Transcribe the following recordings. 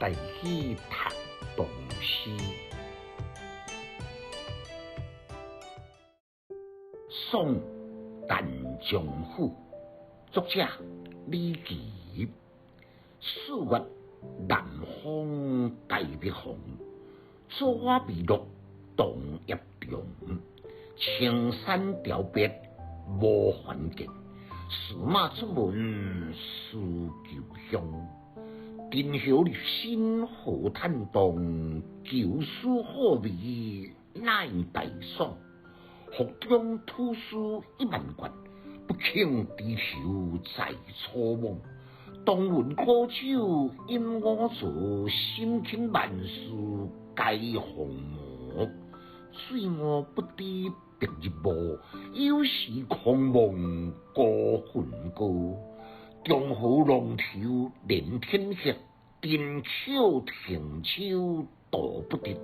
带去读唐诗。宋淡江府，作者李颀。4月南风带北风，左微落动叶中。青山凋别无还见，司马出门思旧乡。今宵立新何叹动，旧书好味乃大爽。腹中吐丝1万卷，不肯低头在初梦。东闻苦酒饮我酌，心轻万事皆鸿毛。水岸不知白日暮，有时狂梦孤魂歌。中河浪头连天黑，丁口停手道不得。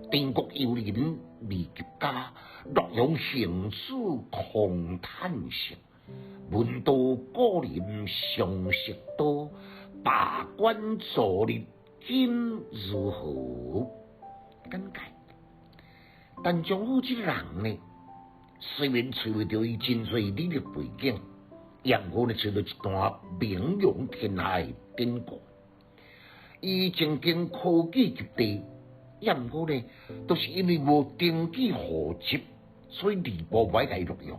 定国幽人未及家，洛阳行止空叹息。闻道故人相识多，罢官昨日今如何？感慨。但江户这个人呢，虽然找不到伊真侪履历背景，也毋过呢找到一段名扬天下的典故。伊曾经科举及第，也毋过呢，都是因为无登记户籍，所以吏部歹甲伊录用。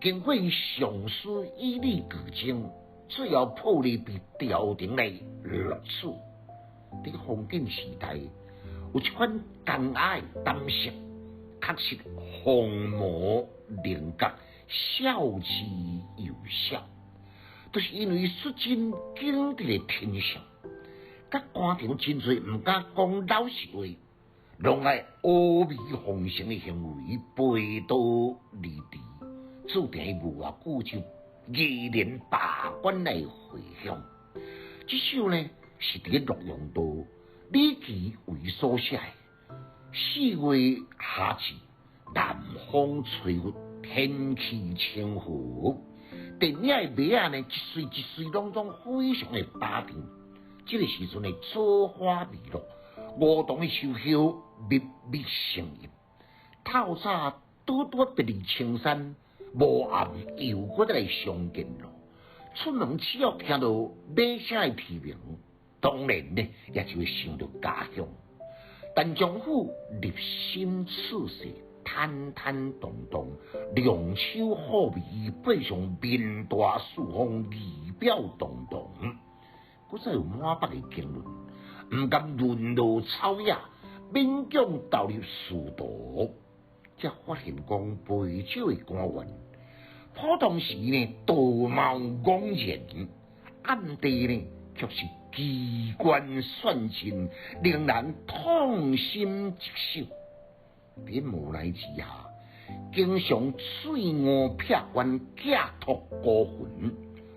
经过伊上司以理举证，最后破例被调停来录取。在封建时代，有一款高雅的胆识，确实鸿毛凌角，笑之有效。都是因为率真警惕的天性，甲官场真侪毋敢讲老实话，拢爱阿谀奉承的行为背道而驰，注定伊无偌久就依然罢官来回乡。这首呢是伫洛阳道李颀为所写的。4月夏至，南风吹拂，天气清和。电影的尾仔呢，一岁一岁拢非常的打定。这个时阵呢，草花未落，梧桐的秋叶密密成荫。透早拄别离青山，无暗又搁来相见咯。出门只要听到马声的啼鸣，当然呢，也就会想到家乡。但江府立心处世，坦坦荡荡，良秋好味，背上面大树风，仪表堂堂。搁再有满腹的经纶，毋甘沦落草野，勉强投入仕途，才发现讲背少的官员，普通时呢道貌岸然，暗地呢却是机关算尽，令人痛心疾首。在无奈之下，经常水岸撇官，假托孤魂，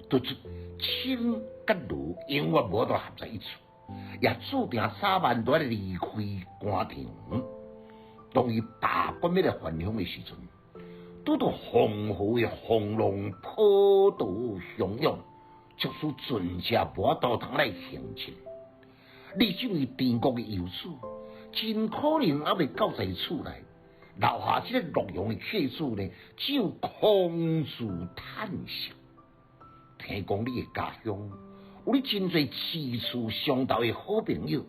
得出清甲罗永远无法合在一处，也注定3万多离开官场。当伊罢官要来返乡的时阵，拄到黄河的洪浪波涛汹涌，促使船只无法度通来行进。你这位田国的游子，真可能还未到在厝内，留下这个洛阳的客子呢，只有空自叹息。听讲你的家乡有你真侪志趣相投的好朋友，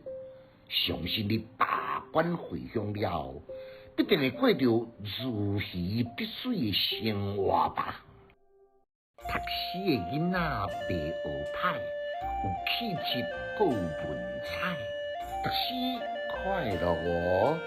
相信你罢官回乡了后，必定会过着如鱼得水的生活吧。读诗的囡仔袂学歹，有气质，够文采。读诗快乐哦！